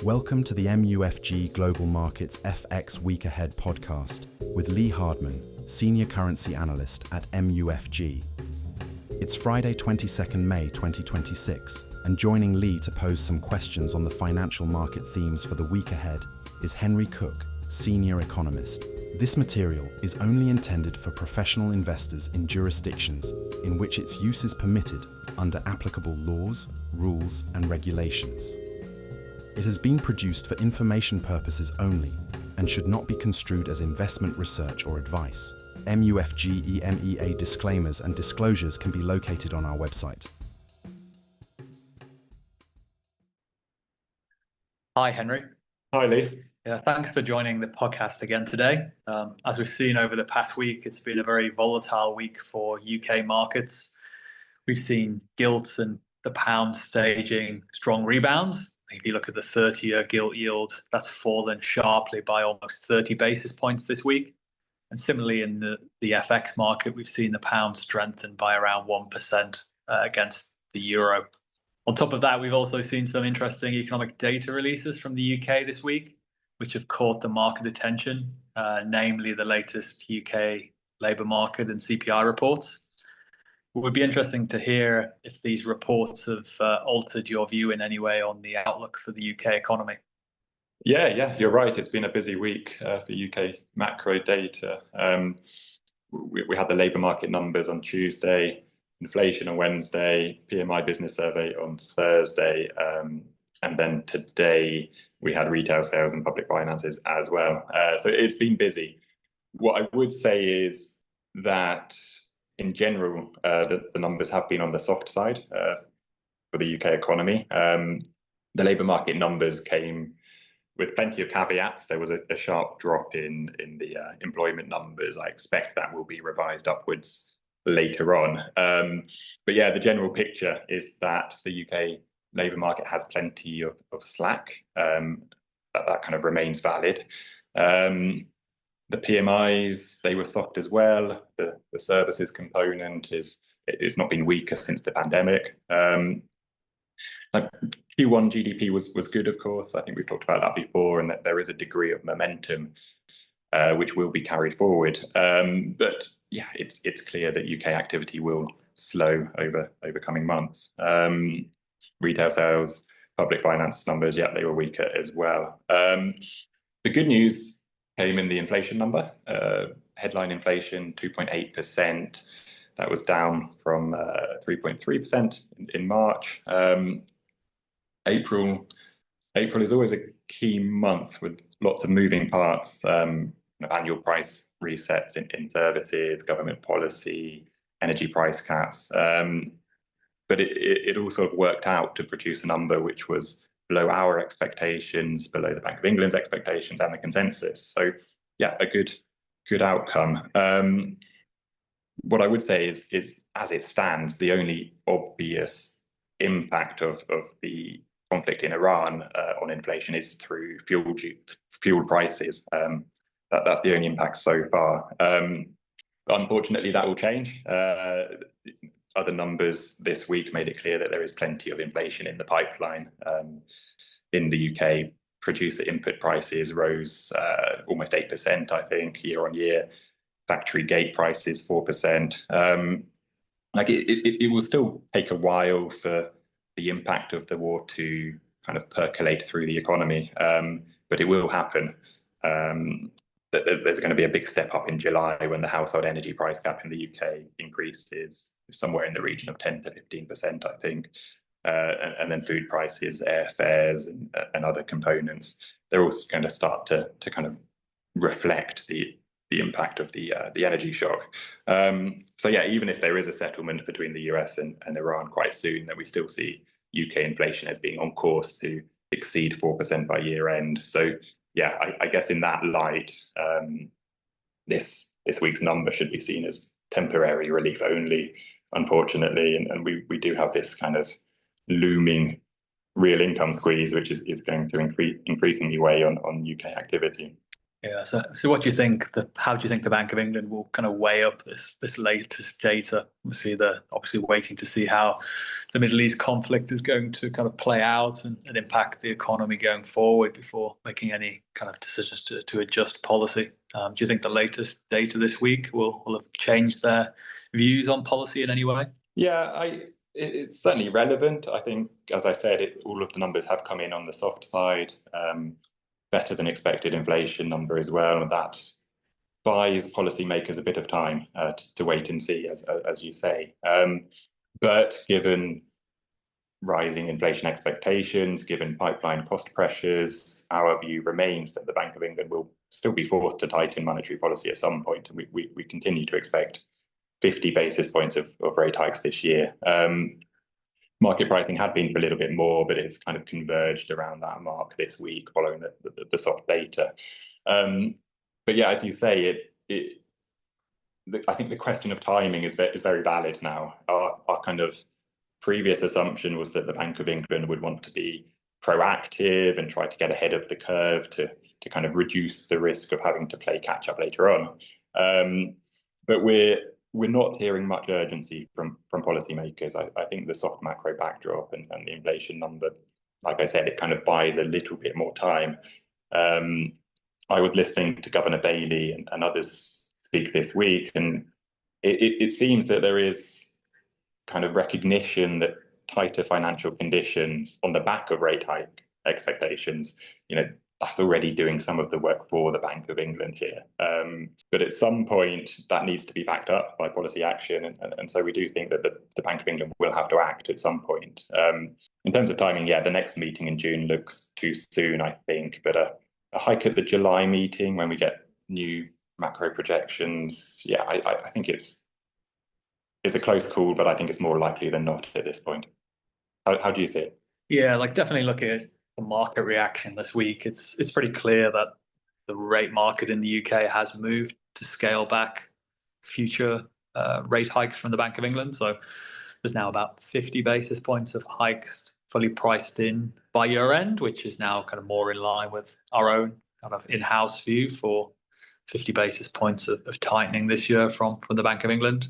Welcome to the MUFG Global Markets FX Week Ahead podcast with Lee Hardman, Senior Currency Analyst at MUFG. It's Friday, 22nd May 2026, and joining Lee to pose some questions on the financial market themes for the week ahead is Henry Cook, Senior Economist. This material is only intended for professional investors in jurisdictions in which its use is permitted under applicable laws, rules, and regulations. It has been produced for information purposes only and should not be construed as investment research or advice. MUFG EMEA disclaimers and disclosures can be located on our website. Hi, Henry. Hi, Lee. Yeah, thanks for joining the podcast again today. As we've seen over the past week, it's been a very volatile week for UK markets. We've seen gilts and the pound staging strong rebounds. If you look at the 30-year gilt yield, that's fallen sharply by almost 30 basis points this week. And similarly, in the FX market, we've seen the pound strengthen by around 1% against the euro. On top of that, we've also seen some interesting economic data releases from the UK this week, which have caught the market attention, namely the latest UK labour market and CPI reports. It would be interesting to hear if these reports have altered your view in any way on the outlook for the UK economy. Yeah, you're right. It's been a busy week for UK macro data. We had the labour market numbers on Tuesday, inflation on Wednesday, PMI business survey on Thursday, and then today we had retail sales and public finances as well. So it's been busy. What I would say is that in general, the numbers have been on the soft side for the UK economy. The labour market numbers came with plenty of caveats. There was a sharp drop in the employment numbers. I expect that will be revised upwards later on. But yeah, the general picture is that the UK labour market has plenty of slack. That kind of remains valid. The PMIs, they were soft as well. The services component it's not been weaker since the pandemic. Q1 GDP was good, of course. I think we've talked about that before, and that there is a degree of momentum which will be carried forward. But yeah, it's clear that UK activity will slow over coming months. Retail sales, public finance numbers, yeah, they were weaker as well. The good news came in the inflation number. Headline inflation, 2.8%. That was down from 3.3% in March. April is always a key month with lots of moving parts. Annual price resets in services, government policy, energy price caps. But it all sort of worked out to produce a number which was below our expectations, below the Bank of England's expectations and the consensus. So yeah, a good outcome. What I would say is as it stands, the only obvious impact of the conflict in Iran on inflation is through fuel prices. That's the only impact so far. Unfortunately, that will change. Other numbers this week made it clear that there is plenty of inflation in the pipeline. In the UK, producer input prices rose almost 8%, I think, year on year. Factory gate prices 4%. It will still take a while for the impact of the war to kind of percolate through the economy, but it will happen. There's going to be a big step up in July when the household energy price cap in the UK increases somewhere in the region of 10 to 15%, I think. And then food prices, airfares, and other components, they're also going to start to kind of reflect the impact of the energy shock. So yeah, even if there is a settlement between the US and Iran quite soon, then we still see UK inflation as being on course to exceed 4% by year end. So yeah, I guess in that light, this week's number should be seen as temporary relief only, unfortunately, and we do have this kind of looming real income squeeze, which is going to increasingly weigh on UK activity. Yeah. So what do you think? How do you think the Bank of England will kind of weigh up this latest data? Obviously, they're obviously waiting to see how the Middle East conflict is going to kind of play out and impact the economy going forward before making any kind of decisions to adjust policy. Do you think the latest data this week will have changed their views on policy in any way? Yeah, it's certainly relevant. I think, as I said, all of the numbers have come in on the soft side, better than expected inflation number as well, and that buys policymakers a bit of time to wait and see, as you say. But given rising inflation expectations, given pipeline cost pressures, our view remains that the Bank of England will still be forced to tighten monetary policy at some point, and we continue to expect 50 basis points of rate hikes this year. Market pricing had been for a little bit more, but it's kind of converged around that mark this week following the soft data. But yeah, as you say, I think the question of timing is very valid now. Our kind of previous assumption was that the Bank of England would want to be proactive and try to get ahead of the curve to kind of reduce the risk of having to play catch up later on. But we're not hearing much urgency from policymakers. I think the soft macro backdrop and the inflation number, like I said, it kind of buys a little bit more time. I was listening to Governor Bailey and others speak this week, and it seems that there is kind of recognition that tighter financial conditions on the back of rate hike expectations, that's already doing some of the work for the Bank of England here. But at some point, that needs to be backed up by policy action. And so we do think that the Bank of England will have to act at some point. In terms of timing, yeah, the next meeting in June looks too soon, I think. But a hike at the July meeting when we get new macro projections, yeah, I think it's a close call, but I think it's more likely than not at this point. How do you see it? Yeah, definitely looking at the market reaction this week, it's pretty clear that the rate market in the UK has moved to scale back future rate hikes from the Bank of England. So there's now about 50 basis points of hikes fully priced in by year end, which is now kind of more in line with our own kind of in-house view for 50 basis points of tightening this year from the Bank of England.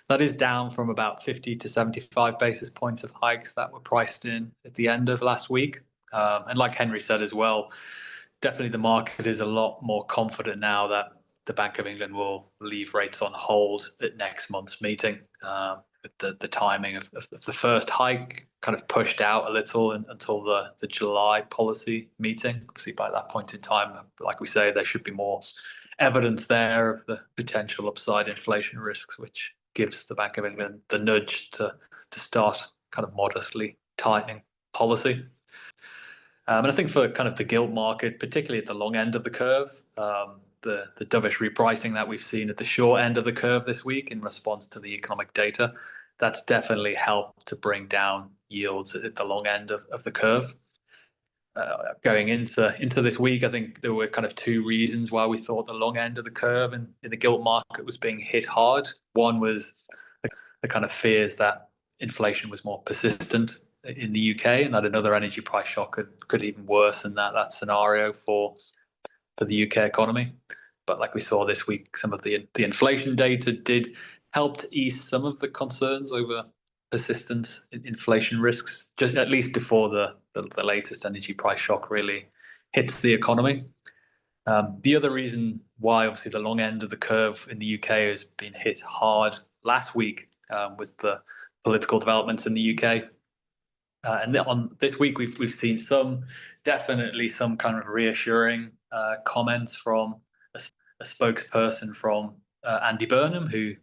That is down from about 50 to 75 basis points of hikes that were priced in at the end of last week. And like Henry said as well, definitely the market is a lot more confident now that the Bank of England will leave rates on hold at next month's meeting. The timing of the first hike kind of pushed out a little until the July policy meeting. Obviously, by that point in time, like we say, there should be more evidence there of the potential upside inflation risks, which gives the Bank of England the nudge to start kind of modestly tightening policy. And I think for kind of the gilt market, particularly at the long end of the curve, the dovish repricing that we've seen at the short end of the curve this week in response to the economic data, that's definitely helped to bring down yields at the long end of the curve. Going into this week, I think there were kind of two reasons why we thought the long end of the curve in the gilt market was being hit hard. One was the kind of fears that inflation was more persistent in the UK and that another energy price shock could even worsen that scenario for the UK economy. But like we saw this week, some of the inflation data did help to ease some of the concerns over persistent inflation risks, just at least before the latest energy price shock really hits the economy. The other reason why obviously the long end of the curve in the UK has been hit hard last week was the political developments in the UK. And on this week, we've seen definitely some kind of reassuring comments from a spokesperson from Andy Burnham, who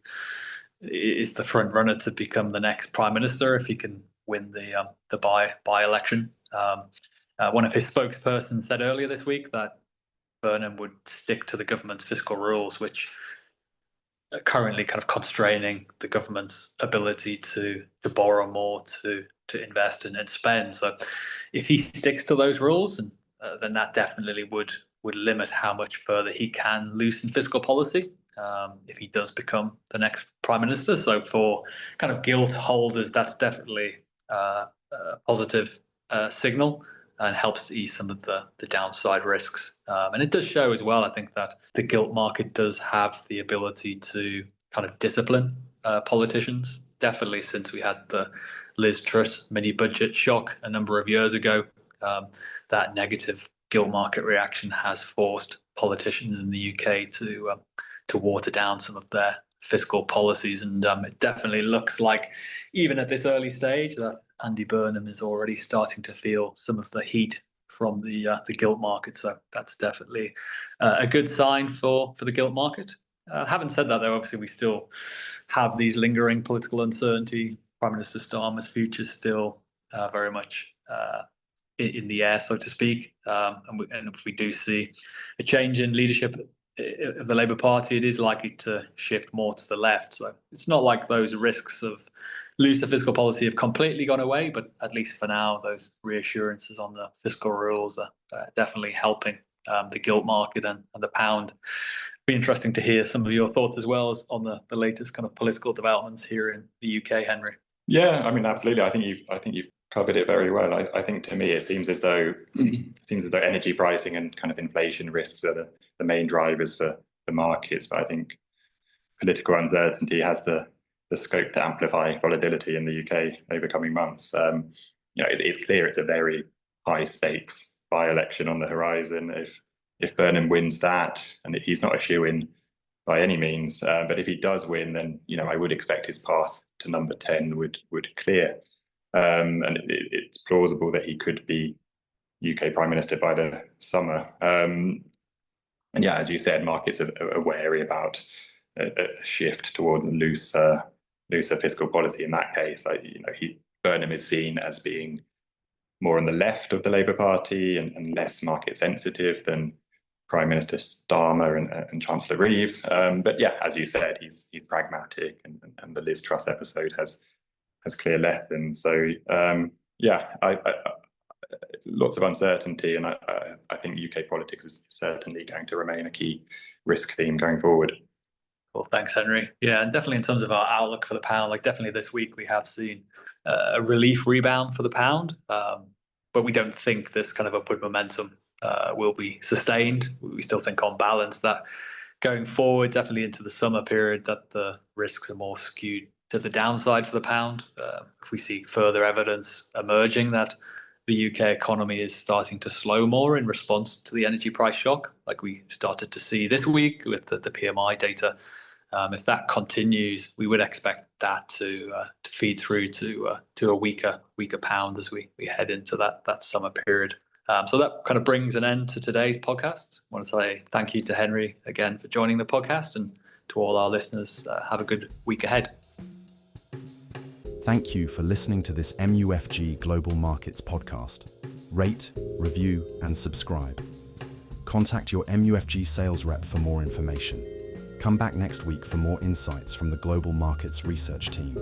is the front runner to become the next prime minister if he can win the by-election. One of his spokespersons said earlier this week that Burnham would stick to the government's fiscal rules, which are currently kind of constraining the government's ability to borrow more, to invest and spend. So if he sticks to those rules, and then that definitely would limit how much further he can loosen fiscal policy if he does become the next prime minister. So for kind of gilt holders, that's definitely a positive signal. and helps to ease some of the downside risks. And it does show as well, I think, that the gilt market does have the ability to kind of discipline politicians. Definitely since we had the Liz Truss mini budget shock a number of years ago, that negative gilt market reaction has forced politicians in the UK to water down some of their fiscal policies. And it definitely looks like, even at this early stage, that Andy Burnham is already starting to feel some of the heat from the gilt market. So that's definitely a good sign for the gilt market. Having said that, though, obviously we still have these lingering political uncertainty. Prime Minister Starmer's future still very much in the air, so to speak. And if we do see a change in leadership of the Labour Party, it is likely to shift more to the left. So it's not like those risks of looser fiscal policy have completely gone away, but at least for now, those reassurances on the fiscal rules are definitely helping the gilt market and the pound. Be interesting to hear some of your thoughts as well as on the latest kind of political developments here in the UK, Henry. Yeah, I mean, absolutely. I think you've covered it very well. I think to me it seems as though energy pricing and kind of inflation risks are the main drivers for the markets. But I think political uncertainty has the scope to amplify volatility in the UK over coming months. It's clear it's a very high stakes by-election on the horizon. If Burnham wins that, and he's not a shoo-in by any means, but if he does win, then I would expect his path to number 10 would clear. And it's plausible that he could be UK Prime Minister by the summer. And yeah, as you said, markets are wary about a shift toward looser fiscal policy. In that case, Burnham is seen as being more on the left of the Labour Party and less market sensitive than Prime Minister Starmer and Chancellor Reeves. But yeah, as you said, he's pragmatic, and the Liz Truss episode has clear lessons. So lots of uncertainty, and I think UK politics is certainly going to remain a key risk theme going forward. Well, thanks, Henry. Yeah, and definitely in terms of our outlook for the pound, definitely this week we have seen a relief rebound for the pound, but we don't think this kind of upward momentum will be sustained. We still think on balance that going forward, definitely into the summer period, that the risks are more skewed to the downside for the pound. If we see further evidence emerging that the UK economy is starting to slow more in response to the energy price shock, like we started to see this week with the PMI data, if that continues, we would expect that to feed through to a weaker pound as we head into that summer period. So that kind of brings an end to today's podcast. I want to say thank you to Henry again for joining the podcast, and to all our listeners, have a good week ahead. Thank you for listening to this MUFG Global Markets podcast. Rate, review, and subscribe. Contact your MUFG sales rep for more information. Come back next week for more insights from the Global Markets Research team.